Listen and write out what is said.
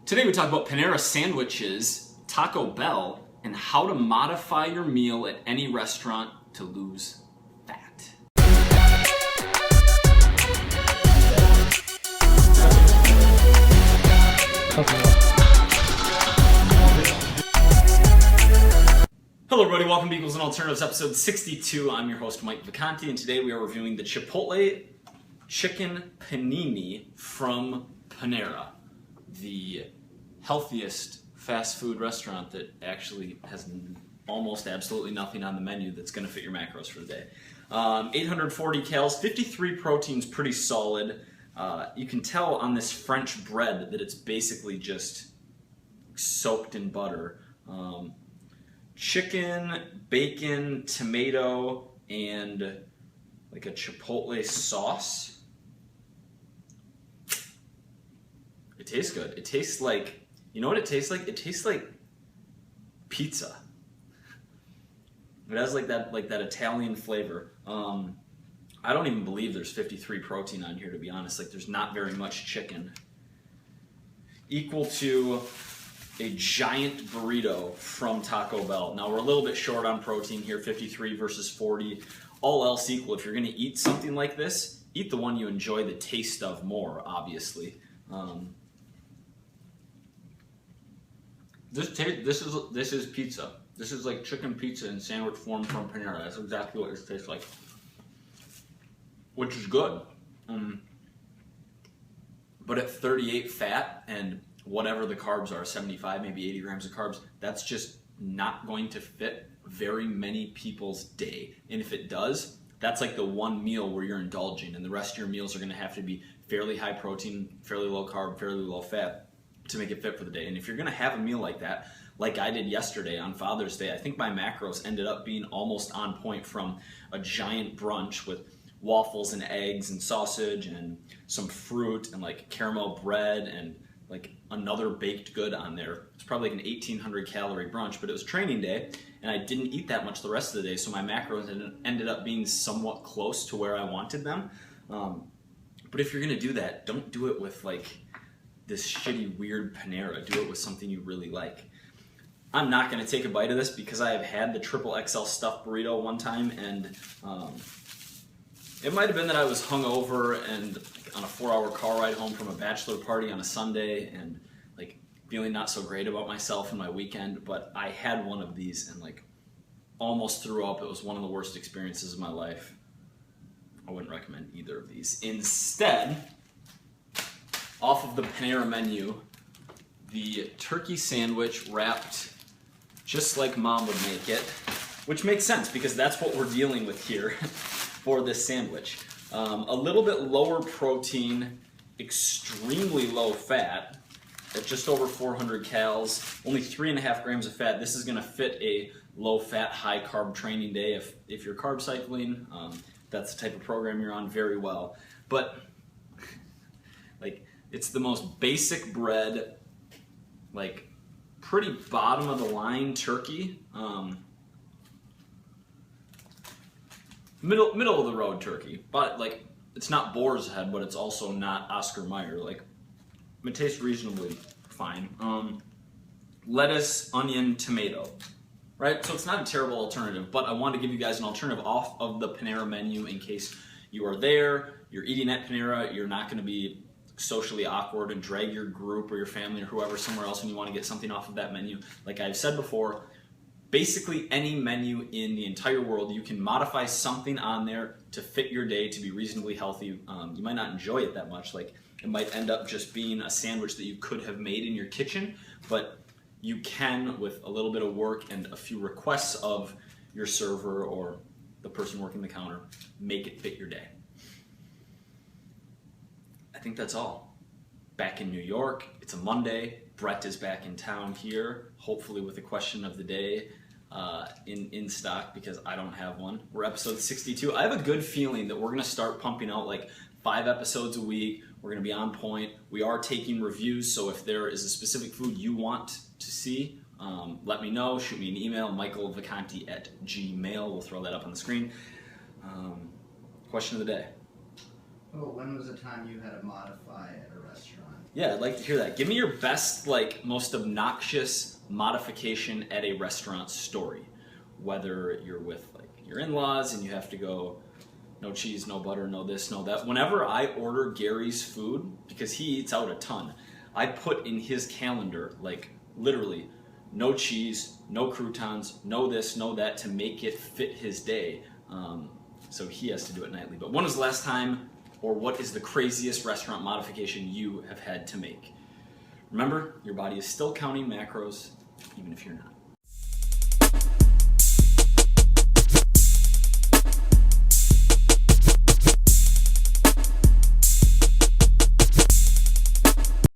Today we talk about Panera sandwiches, Taco Bell, and how to modify your meal at any restaurant to lose fat. Hello everybody, welcome to Equals and Alternatives, episode 62. I'm your host Mike Vacanti, and today we are reviewing the Chipotle Chicken Panini from Panera, the healthiest fast food restaurant that actually has almost absolutely nothing on the menu that's going to fit your macros for the day. 840 calories, 53 proteins, pretty solid. You can tell on this French bread that it's basically just soaked in butter. Chicken, bacon, tomato, and like a Chipotle sauce. It tastes good. It tastes like, you know what it tastes like? It tastes like pizza. It has like that Italian flavor. I don't even believe there's 53 protein on here, to be honest. Like, there's not very much chicken. Equal to a giant burrito from Taco Bell. Now we're a little bit short on protein here, 53 versus 40. All else equal, if you're gonna eat something like this, eat the one you enjoy the taste of more, obviously. This is pizza. This is like chicken pizza in sandwich form from Panera. That's exactly what this tastes like, which is good. But at 38 fat and whatever the carbs are, 75, maybe 80 grams of carbs, that's just not going to fit very many people's day. And if it does, that's like the one meal where you're indulging, and the rest of your meals are going to have to be fairly high protein, fairly low carb, fairly low fat to make it fit for the day. And if you're going to have a meal like that, like I did yesterday on Father's Day, I think my macros ended up being almost on point from a giant brunch with waffles and eggs and sausage and some fruit and like caramel bread and like another baked good on there. It's probably like an 1,800 calorie brunch, but it was training day and I didn't eat that much the rest of the day, so my macros ended up being somewhat close to where I wanted them. But if you're gonna do that, don't do it with like this shitty weird Panera. Do it with something you really like. I'm not gonna take a bite of this because I have had the XXL stuffed burrito one time, and it might have been that I was hungover and on a 4-hour car ride home from a bachelor party on a Sunday and like feeling not so great about myself and my weekend, but I had one of these and like almost threw up. It was one of the worst experiences of my life. I wouldn't recommend either of these. Instead, off of the Panera menu, the turkey sandwich wrapped just like mom would make it, which makes sense because that's what we're dealing with here for this sandwich. A little bit lower protein, extremely low fat, at just over 400 calories, only 3.5 grams of fat. This is gonna fit a low fat, high carb training day if you're carb cycling. That's the type of program you're on, very well. But like, it's the most basic bread, like pretty bottom of the line turkey. Middle of the road turkey, but like it's not boar's head, but it's also not Oscar Mayer. Like, it tastes reasonably fine. Lettuce, onion, tomato, right? So it's not a terrible alternative, but I wanted to give you guys an alternative off of the Panera menu in case you are there, you're eating at Panera, you're not going to be socially awkward and drag your group or your family or whoever somewhere else when you want to get something off of that menu. Like I've said before, basically any menu in the entire world, you can modify something on there to fit your day to be reasonably healthy. You might not enjoy it that much. Like, it might end up just being a sandwich that you could have made in your kitchen, but you can, with a little bit of work and a few requests of your server or the person working the counter, make it fit your day. I think that's all. Back in New York, it's a Monday. Brett is back in town here, hopefully with a question of the day in stock because I don't have one. We're episode 62. I have a good feeling that we're gonna start pumping out like 5 episodes a week. We're gonna be on point. We are taking reviews, so if there is a specific food you want to see, let me know. Shoot me an email, michaelvacanti@gmail. We'll throw that up on the screen. Question of the day. Oh, when was the time you had to modify at a restaurant? Yeah, I'd like to hear that. Give me your best, like, most obnoxious modification at a restaurant story. Whether you're with, like, your in-laws and you have to go, no cheese, no butter, no this, no that. Whenever I order Gary's food, because he eats out a ton, I put in his calendar, like, literally, no cheese, no croutons, no this, no that, to make it fit his day. So he has to do it nightly. But when was the last time, or what is the craziest restaurant modification you have had to make? Remember, your body is still counting macros, even if you're not.